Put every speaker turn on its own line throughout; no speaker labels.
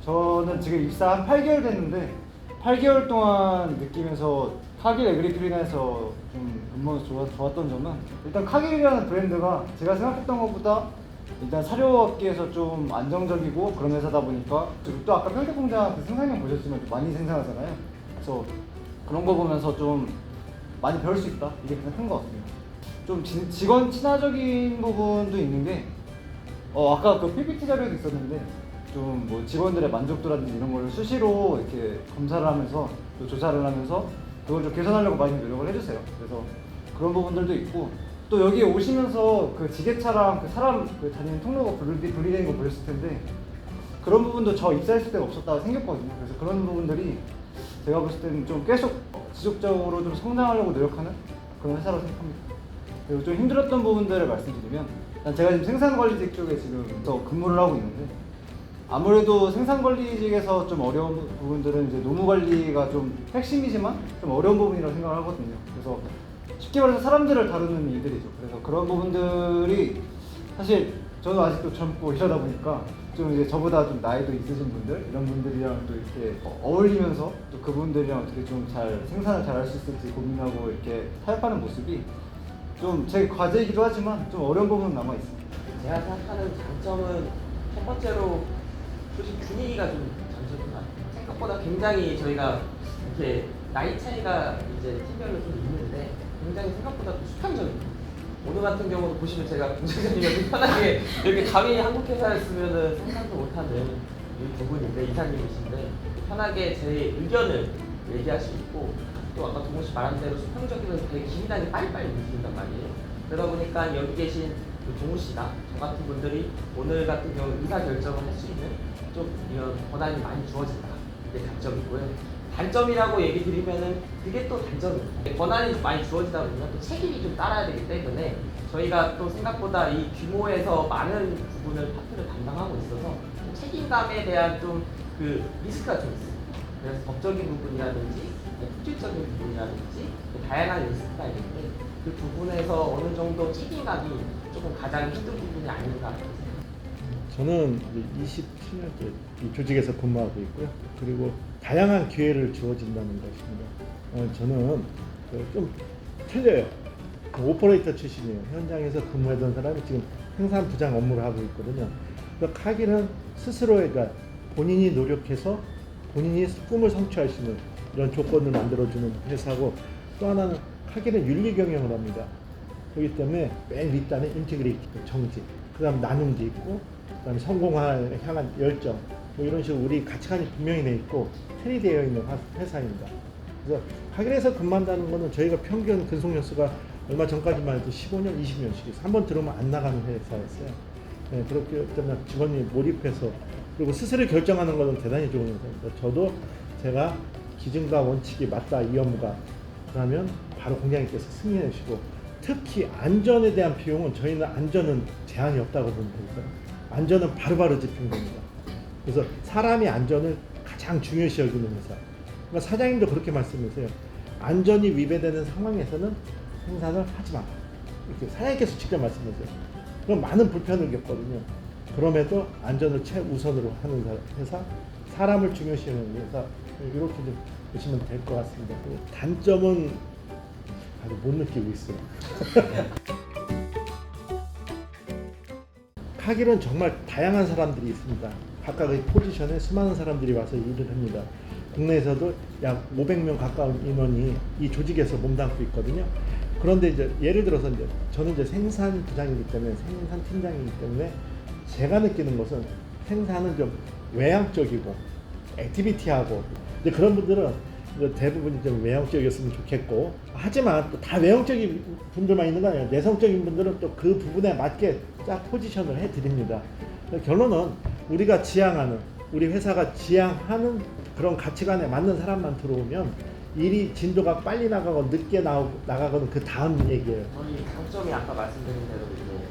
저는 지금 입사 한 8개월 됐는데 8개월 동안 느끼면서 카길 에그리필에서 좀 근무해서 좋았던 점은 일단 카길이라는 브랜드가 제가 생각했던 것보다 일단 사료업계에서 좀 안정적이고 그런 회사다 보니까, 그리고 또 아까 평택공장 그 생산량 보셨지만 좀 많이 생산하잖아요. 그래서 그런 거 보면서 좀 많이 배울 수 있다, 이게 가장 큰 것 같습니다. 좀 직원 친화적인 부분도 있는 게 아까 그 PPT 자료도 있었는데 좀 뭐 직원들의 만족도라든지 이런 걸 수시로 이렇게 검사를 하면서 또 조사를 하면서 그걸 좀 개선하려고 많이 노력을 해주세요. 그래서 그런 부분들도 있고, 또 여기 오시면서 그 지게차랑 그 사람 그 다니는 통로가 분리된 거 보셨을 텐데 그런 부분도 저 입사했을 때가 없었다고 생겼거든요. 그래서 그런 부분들이 제가 봤을 때는 좀 계속 지속적으로 좀 성장하려고 노력하는 그런 회사라고 생각합니다. 그리고 좀 힘들었던 부분들을 말씀드리면, 제가 지금 생산관리직 쪽에 지금 더 근무를 하고 있는데 아무래도 생산관리직에서 좀 어려운 부분들은 이제 노무관리가 좀 핵심이지만 좀 어려운 부분이라고 생각을 하거든요. 그래서 쉽게 말해서 사람들을 다루는 일들이죠. 그래서 그런 부분들이 사실 저는 아직도 젊고 이러다 보니까 좀 이제 저보다 좀 나이도 있으신 분들, 이런 분들이랑 또 이렇게 어울리면서 또 그분들이랑 어떻게 좀 잘 생산을 잘 할 수 있을지 고민하고 이렇게 타협하는 모습이 좀 제 과제이기도 하지만 좀 어려운 부분은 남아 있습니다.
제가 생각하는 장점은 첫 번째로 솔직히 분위기가 좀 장점이구나. 생각보다 굉장히 저희가 이렇게 나이 차이가 이제 팀별로 좀 있는데 굉장히 생각보다 또 수평적입니다. 오늘 같은 경우도 보시면 제가 공장장님이 여기 편하게 이렇게 감히 한국 회사였으면은 상상도 못하는 이 두 분인데, 이사님이신데 편하게 제 의견을 얘기할 수 있고, 또 아까 동훈 씨 말한 대로 수평적이면서 되게 긴장이 빨리빨리 움직인단 말이에요. 그러다 보니까 여기 계신 동훈 씨나 저 같은 분들이 오늘 같은 경우 의사 결정을 할 수 있는 좀 이런 권한이 많이 주어진다. 이게 장점이고요. 단점이라고 얘기 드리면은 그게 또 단점입니다. 권한이 많이 주어지다 보면 또 책임이 좀 따라야 되기 때문에 저희가 또 생각보다 이 규모에서 많은 부분을 파트를 담당하고 있어서 책임감에 대한 좀 그 리스크가 좀 있어요. 그래서 법적인 부분이라든지 품질적인 부분이라든지 다양한 리스크가 있는데 그 부분에서 어느 정도 책임감이 조금 가장 힘든 부분이 아닌가.
저는 27년째 이 조직에서 근무하고 있고요. 그리고 다양한 기회를 주어진다는 것입니다. 저는 좀 틀려요. 오퍼레이터 출신이에요. 현장에서 근무하던 사람이 지금 생산 부장 업무를 하고 있거든요. 그래서 카기는 스스로의, 그러니까 본인이 노력해서 본인이 꿈을 성취할 수 있는 이런 조건을 만들어주는 회사고, 또 하나는 카기는 윤리 경영을 합니다. 그렇기 때문에 맨 윗단에 인테그리티, 정직, 그 다음 나눔도 있고, 그 다음에 성공을 향한 열정, 뭐 이런 식으로 우리 가치관이 분명히 돼 있고 틀이 되어 있는 회사입니다. 그래서 카길에서 근무한다는 거는 저희가 평균 근속연수가 얼마 전까지만 해도 15년, 20년씩 한번 들어오면 안 나가는 회사였어요. 네, 그렇기 때문에 직원이 몰입해서, 그리고 스스로 결정하는 것은 대단히 좋은 회사입니다. 저도 제가 기준과 원칙이 맞다, 이 업무가, 그러면 바로 공장님께서 승인해 주시고, 특히 안전에 대한 비용은 저희는 안전은 제한이 없다고 보면 되고요. 안전은 바로바로 집행됩니다. 그래서 사람의 안전을 가장 중요시 여기는 회사. 그러니까 사장님도 그렇게 말씀하세요. 안전이 위배되는 상황에서는 생산을 하지 마라. 이렇게 사장님께서 직접 말씀하세요. 그럼 많은 불편을 겪거든요. 그럼에도 안전을 최우선으로 하는 회사, 사람을 중요시 여기는 회사, 이렇게 좀 보시면 될 것 같습니다. 단점은 아직 못 느끼고 있어요. 카길은 정말 다양한 사람들이 있습니다. 각각의 포지션에 수많은 사람들이 와서 일을 합니다. 국내에서도 약 500명 가까운 인원이 이 조직에서 몸담고 있거든요. 그런데 이제 예를 들어서 이제 저는 이제 생산 부장이기 때문에, 생산 팀장이기 때문에 제가 느끼는 것은 생산은 좀 외향적이고 액티비티하고, 이제 그런 분들은 대부분이 좀 외형적이었으면 좋겠고, 하지만 또 다 외형적인 분들만 있는 거 아니에요. 내성적인 분들은 또 그 부분에 맞게 딱 포지션을 해드립니다. 결론은 우리가 지향하는, 우리 회사가 지향하는 그런 가치관에 맞는 사람만 들어오면 일이 진도가 빨리 나가고 늦게 나가고는 그 다음 얘기예요.
저희 장점이 아까 말씀드린 대로 이제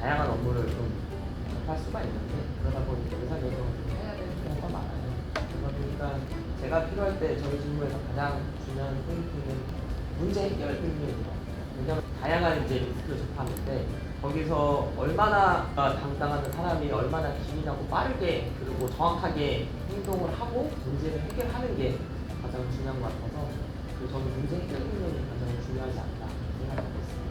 다양한 업무를 좀 접할 수가 있는데, 그러다 보니까 회사 내에서 해야 되는 경우가 많아요. 그러다 보니까 제가 필요할 때 저희 직무에서 가장 중요한 포인트는 문제 해결 능력입니다. 왜냐하면 다양한 이제 리스크를 접하는데 거기서 얼마나 담당하는 사람이 얼마나 기민하고 빠르게 그리고 정확하게 행동을 하고 문제를 해결하는 게 가장 중요한 것 같아서 저는 문제 해결 능력이 가장 중요하지 않나 생각하고 있습니다.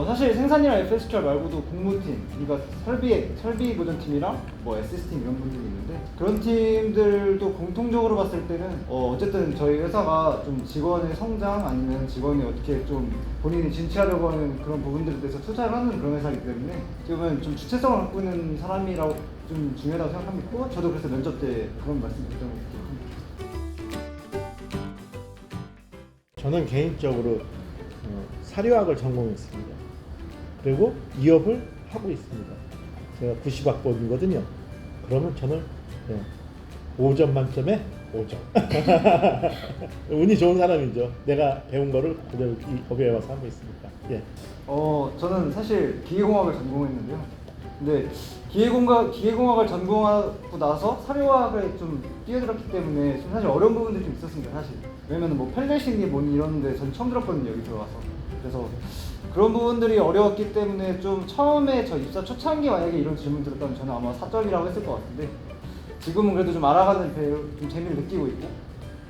사실 생산이랑 FSQR 말고도 공무팀, 그러니까 설비 보전팀이랑 뭐 SS팀 이런 분들이 있는데 그런 팀들도 공통적으로 봤을 때는 어쨌든 저희 회사가 좀 직원의 성장 아니면 직원이 어떻게 좀 본인이 진취하려고 하는 그런 부분들에 대해서 투자를 하는 그런 회사이기 때문에 지금은 좀 주체성을 갖고 있는 사람이라고 좀 중요하다고 생각합니다. 저도 그래서 면접 때 그런 말씀 드렸던 것 같아요.
저는 개인적으로 사료학을 전공했습니다. 그리고 이업을 하고 있습니다. 제가 90학번이거든요. 그러면 저는 5점 만점에 5점. 운이 좋은 사람이죠. 내가 배운 거를 그대로 이 법에 와서 하고 있습니다. 예.
저는 사실 기계공학을 전공했는데요. 근데 기계공학을 전공하고 나서 사료학에 좀 뛰어들었기 때문에 좀 사실 어려운 부분들이 좀 있었습니다. 사실 왜냐면 뭐 펠렛이니 뭐니 이런데 전 처음 들었거든요. 여기 들어와서. 그래서 그런 부분들이 어려웠기 때문에 좀 처음에 저 입사 초창기 만약에 이런 질문 들었다면 저는 아마 4점이라고 했을 것 같은데 지금은 그래도 좀 알아가는 좀 재미를 느끼고 있고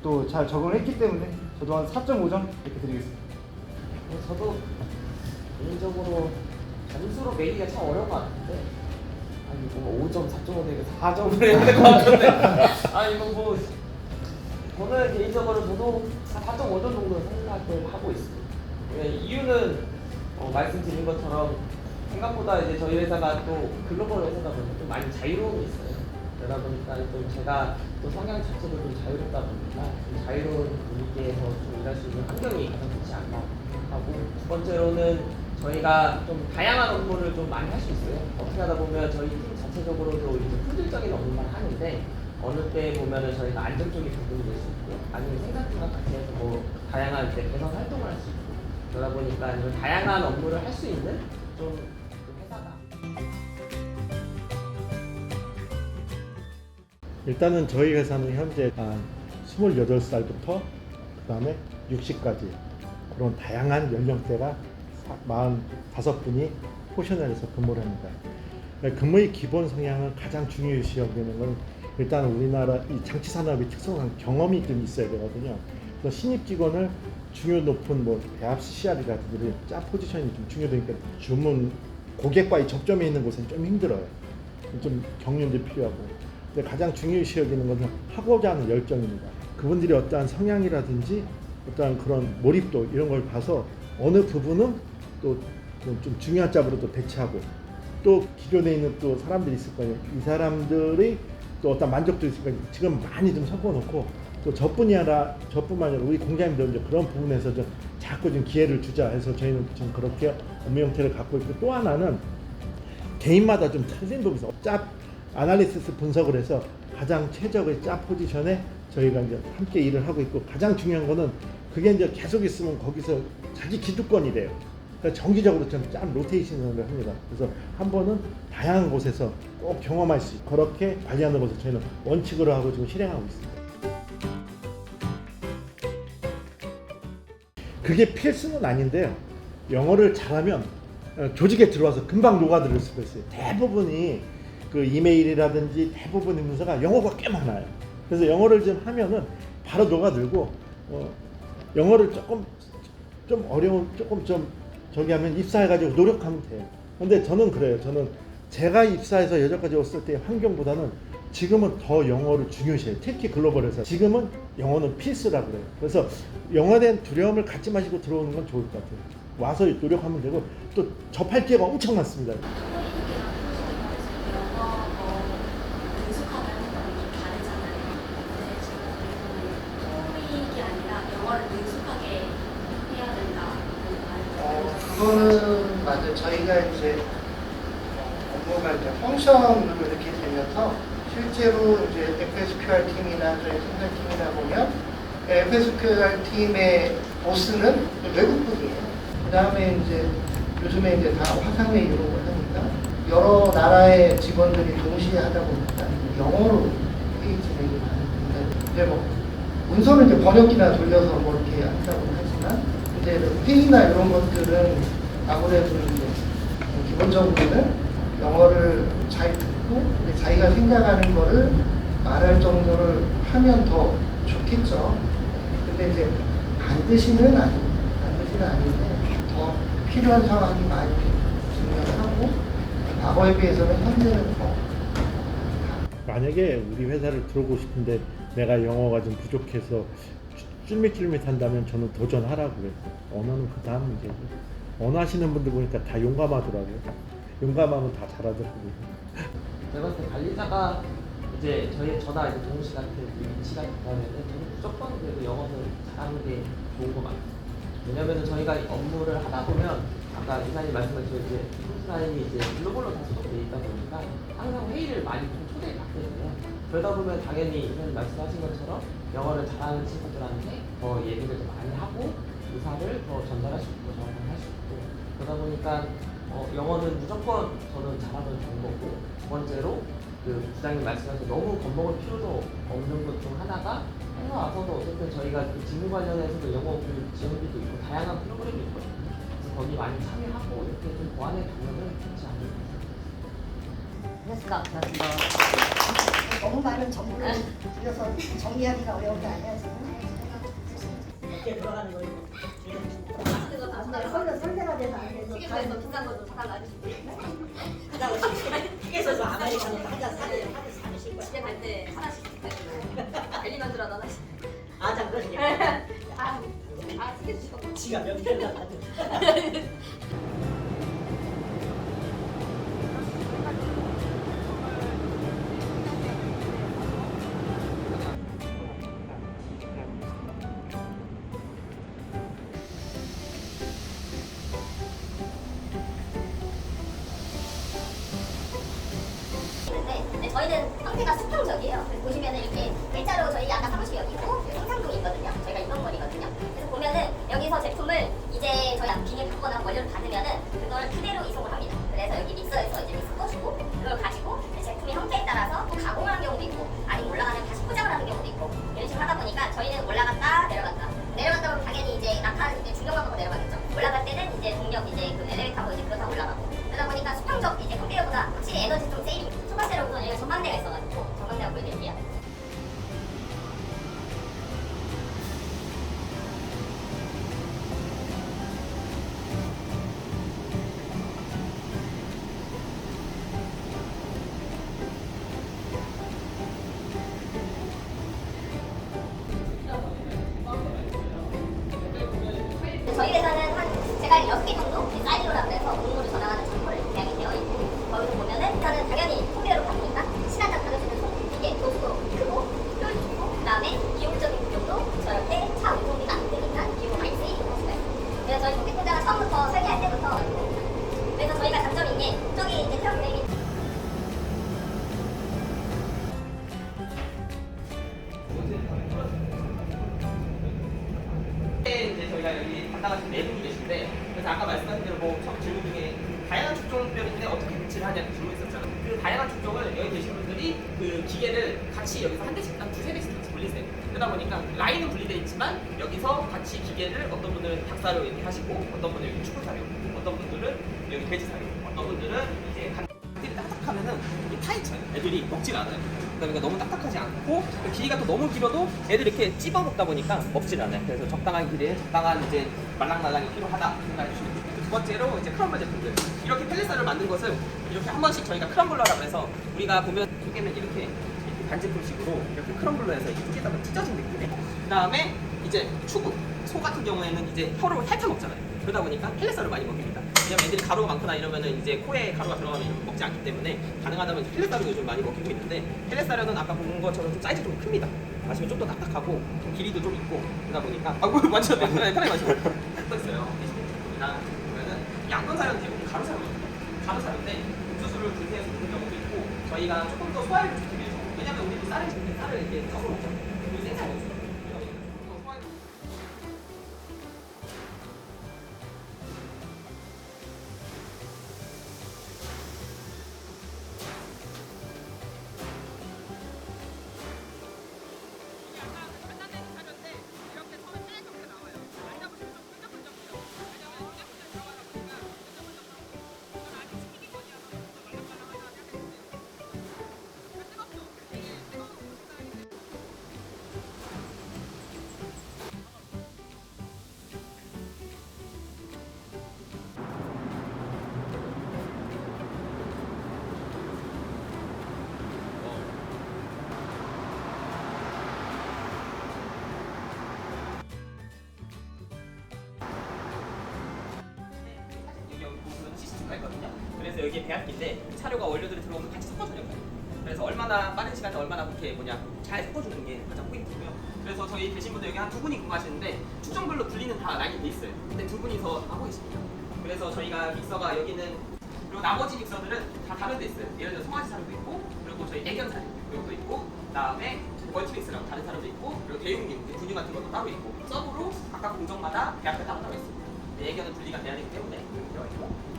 또 잘 적응을 했기 때문에 저도 한 4.5점 이렇게 드리겠습니다.
저도 개인적으로 점수로 매기가 참 어려운 것 같은데 아니 뭐 5점, 4.5 되게 4점을 해야 될 것 같은데 아니 뭐 저는 개인적으로 저도 4.5점 정도 생각을 하고 있습니다. 이유는 말씀드린 것처럼 생각보다 이제 저희 회사가 또 글로벌 회사다 보니까 좀 많이 자유로움이 있어요. 그러다 보니까 좀 제가 또 성향 자체도 좀 자유롭다 보니까 좀 자유로운 분위기에서 좀 일할 수 있는 환경이 가장 좋지 않나 하고 두 번째로는 저희가 좀 다양한 업무를 좀 많이 할 수 있어요. 어떻게 하다 보면 저희 팀 자체적으로도 이제 품질적인 업무만 하는데 어느 때 보면은 저희가 안정적인 부분이 될 수 있고 아니면 생산팀과 같이 해서 뭐 다양한 이제 개선 활동을 할 수 있고 그러다 보니까 좀 다양한 업무를 할 수 있는 좀 회사다.
일단은 저희 회사는 현재 28살부터 그 다음에 60까지 그런 다양한 연령대가 45분이 포셔널에서 근무를 합니다. 근무의 기본 성향은 가장 중요시 여기는 건 일단 우리나라 이 장치 산업의 특성상 경험이 좀 있어야 되거든요. 그래서 신입 직원을 중요 높은 뭐 배합 CR이라든지 짜 포지션이 좀 중요되니까 주문 고객과의 접점에 있는 곳은 좀 힘들어요. 좀 경륜도 필요하고. 근데 가장 중요시 여기는 것은 하고자 하는 열정입니다. 그분들이 어떠한 성향이라든지 어떠한 그런 몰입도 이런 걸 봐서 어느 부분은 또 좀 중요한 짭으로 또 대체하고 또 기존에 있는 또 사람들이 있을 거예요. 이 사람들이 또 어떤 만족도 있을 거예요. 지금 많이 좀 섞어놓고 또 저뿐만 아니라 우리 공장님들 이제 그런 부분에서 좀 자꾸 좀 기회를 주자 해서 저희는 지금 그렇게 업무 형태를 갖고 있고 또 하나는 개인마다 좀 틀린 부분이 있어요. 짭 아날리시스 분석을 해서 가장 최적의 짭 포지션에 저희가 이제 함께 일을 하고 있고 가장 중요한 거는 그게 이제 계속 있으면 거기서 자기 기득권이 돼요. 그러니까 정기적으로 좀 짭 로테이션을 합니다. 그래서 한 번은 다양한 곳에서 꼭 경험할 수 있고 그렇게 관리하는 것을 저희는 원칙으로 하고 지금 실행하고 있습니다. 그게 필수는 아닌데요. 영어를 잘하면 조직에 들어와서 금방 녹아들 수가 있어요. 대부분이 그 이메일이라든지 대부분의 문서가 영어가 꽤 많아요. 그래서 영어를 좀 하면은 바로 녹아들고 영어를 좀 어려운 저기 하면 입사해가지고 노력하면 돼요. 근데 저는 그래요. 저는 제가 입사해서 여기까지 왔을 때 환경보다는 지금은 더 영어를 중요시해요. 특히 글로벌에서 지금은 영어는 필수라 그래요. 그래서 영어에 대한 두려움을 갖지 마시고 들어오는 건 좋을 것 같아요. 와서 노력하면 되고 또 접할 기회가 엄청 많습니다.
그거는 맞아요. 저희가 이제 업무가 이제 펑션으로 이렇게 되면서 실제로 이제 FSQR 팀이나 저희 생산팀이나 보면 FSQR 팀의 보스는 외국분이에요. 그 다음에 이제 요즘에 이제 다 화상회 이런 걸 하니까 여러 나라의 직원들이 동시에 하다 보니까 영어로 회의 진행이 많은데 이제 뭐 문서는 이제 번역기나 돌려서 뭐 이렇게 한다고 하지만 이제 회의나 이런 것들은 아무래도 이제 기본 기본적으로는 영어를 잘 듣고 자기가 생각하는 거를 말할 정도를 하면 더 좋겠죠. 근데 이제 반드시는 아닌데 더 필요한 상황이 많이 증명하고 과거에 비해서는 현재는 더
만약에 우리 회사를 들어오고 싶은데 내가 영어가 좀 부족해서 찔밋찔밋한다면 저는 도전하라고 그래요. 언어는 그 다음 문제고. 언어 하시는 분들 보니까 다 용감하더라고요. 용감하면 다 잘하더라고요.
제가 봤을 때 관리자가 이제 저나 이제 동훈 씨 같은 위치가 있다면은 저는 무조건 그래도 영어를 잘하는 게 좋은 것 같아요. 왜냐면은 저희가 업무를 하다 보면 아까 이사님 말씀하신 이제 프론트라인이 이제 글로벌로 다 소속돼 있다 보니까 항상 회의를 많이 좀 초대받거든요. 그러다 보면 당연히 이사님 말씀하신 것처럼 영어를 잘하는 친구들한테 더 얘기를 좀 많이 하고 의사를 더 전달할 수 있고 정확하게 할 수 있고 그러다 보니까 영어는 무조건 저는 잘하면 좋은 거고 두 번째로 그 부장님 말씀하신 너무 겁먹을 필요도 없는 것 중 하나가 회사 와서도 어쨌든 저희가 그 직무 관련해서도 영어 교육 지원비도 있고 다양한 프로그램이 있거든요. 그래서 거기 많이 참여하고 이렇게 좀 보완해 가면은 좋지 않을까.
반갑습니다. 너무 많은 정보를 드려서 정리하기가 어려운 게 아니야 지금.
어떻게 돌아가는 거예요?
맛있는 거 다 설계가 돼서 안 돼서
튀김에서 비싼 거도 사달라 하시고 튀겨서 아메리카노 한잔 사드실 거야.
집에 갈 때 하나씩 벨리만두라도 하나씩.
아자 그러시게.
아 튀겨주시고.
지가 몇 개나 가지고.
네, 저희는 형태가 수평적이에요. 그래서 보시면은 이렇게 일자로 저희 아까 사무실이 여기 있고 생산동이 있거든요. 저희가 인덕머리거든요. 그래서 보면은 여기서 제품을 이제 저희 비닐 받거나 원료를 받으면은 그걸 그대로 이송을 합니다. 그래서 여기 믹서에서 이제 믹서 떠주고 그걸 가지고 제품의 형태에 따라서 또 가공하는 경우도 있고 아니면 올라가면 다시 포장을 하는 경우도 있고 이런 식으로 하다 보니까 저희는 올라갔다 내려갔다 보면 당연히 이제 낙하는 이제 중력만으로 내려가겠죠. 올라갈 때는 이제 동력 이제 그 엘리베이터로 이제 그렇다 올라가고 그러다 보니까 수평적 이제 컨베이어보다 확실히 에너지 좀 세이빙. 첫 번째로 우선 여기가 전망대가 있어가지고 전망대가 보여드릴게요. 저희 회사는 한 제가 6개 정도 사이로라 그래서 공무를 전환하는 창고를 계약이 되어 있고 거기서 보면은 일단은 당연히 콤베어로 가니까 시간당 가져주는 속 이게 도수도 크고 효율도 좋고 그 다음에 비용적인 부분도 저렇게 차 운송비가 안 되니까 비용이 많이 쓰이는 것이다. 그래서 저희 조립 공장을 처음부터 설계할 때부터 그래서 저희가 장점인 게 저기 이제 트럭 브레이크
이제 저희가 여기 담당하신 네 분이 계신데 그래서 아까 말씀하신 대로 뭐 처음 질문 중에 다양한 축종별인데 어떻게 배치를 하냐는 질문 있었잖아요. 그 다양한 축종을 여기 계신 분들이 그 기계를 같이 여기서 한 대씩 한 두세 대씩 같이 돌리세요. 그러다 보니까 라인은 분리되어 있지만 여기서 같이 기계를 어떤 분들은 닭사료 이렇게 하시고 어떤 분들은 여기 축구사료 어떤 분들은 여기 돼지사료 어떤 분들은 이제 간들이 딱딱하면은 이게 파헤쳐요. 애들이 먹질 않아요. 그러니까 너무 딱딱하지 않고 길이가 또 너무 길어도 애들이 이렇게 찝어 먹다 보니까 먹질 않아요. 그래서 적당한 길이에 적당한 이제 말랑말랑이 필요하다 생각해 주시면 돼요. 두 번째로 이제 크럼블 제품들 이렇게 펠리스를 만든 것을 이렇게 한 번씩 저희가 크럼블러라고 해서 우리가 보면 속에는 이렇게 반제품식으로 이렇게 크럼블러해서 이렇게 찢어서 찢어진 느낌에 그 다음에 이제 추구 소 같은 경우에는 이제 혀로 핥아 먹잖아요. 그러다 보니까 펠리스를 많이 먹습니다. 왜냐면 애들이 가루가 많거나 이러면은 이제 코에 가루가 들어가면 먹지 않기 때문에 가능하다면 펠렛사료도 좀 많이 먹히고 있는데 펠렛사료는 아까 본 것처럼 좀 사이즈 좀 큽니다. 마시면 좀 더 딱딱하고 좀 길이도 좀 있고 그러다 보니까 완전 편하게 마시고 또 있어요. 제품이나 보면은 양분사료는 대부분 가루사료거든요. 가루사료인데 옥수수를 분쇄해서 먹는 경우도 있고 저희가 조금 더 소화를 좋기 위해서 왜냐면 우리도 쌀을 짓는데 쌀을 이렇게 섞어 먹잖아요. 우리 생산 옥수수 그래서 여기 배합기인데 사료가 원료들이 들어오면 같이 섞어줘요. 그래서 얼마나 빠른 시간에 얼마나 그렇게 잘 섞어주는 게 가장 포인트고요. 그래서 저희 계신 분들 여기 한 2분이 근무하시는데 축종별로 분리는 다 라인이 돼 있어요. 근데 2분이서 하고 계십니다. 그래서 저희가 믹서가 여기는 그리고 나머지 믹서들은 다 다른 데 있어요. 예를 들어 송아지 사료도 있고, 그리고 저희 애견 사료 이것도 있고, 그다음에 멀티믹스라고 다른 사료도 있고, 그리고 대용기 분유 같은 것도 따로 있고, 서브로 각각 공정마다 배합가 따로 있습니다. 애견은 분리가 돼야 되기 때문에 이렇게 되어 있고.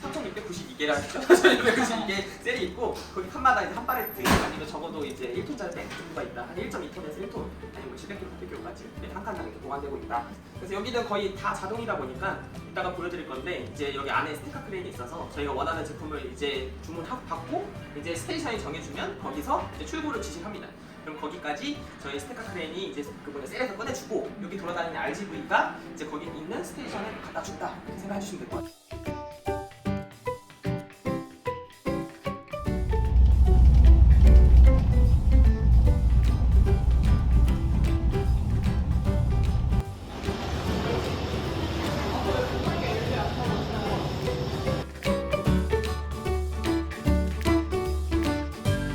3,692개라 했죠. 3,692개 셀이 있고 거기 칸마다 이제 한 발레트 아니면 적어도 이제 1톤짜리 백주가 있다. 한 1.2톤에서 1톤 아니면 700kg, 800kg까지 한 칸당 이렇게 보관되고 있다. 그래서 여기는 거의 다 자동이다 보니까 이따가 보여드릴 건데 이제 여기 안에 스티커 크레인이 있어서 저희가 원하는 제품을 이제 주문받고 이제 스테이션이 정해주면 거기서 이제 출고를 지시합니다. 그럼 거기까지 저희 스티커 크레인이 이제 그분의 셀에서 꺼내주고 여기 돌아다니는 RGV가 이제 거기 있는 스테이션에 갖다 준다. 이렇게 생각해 주시면 될 것 같아요.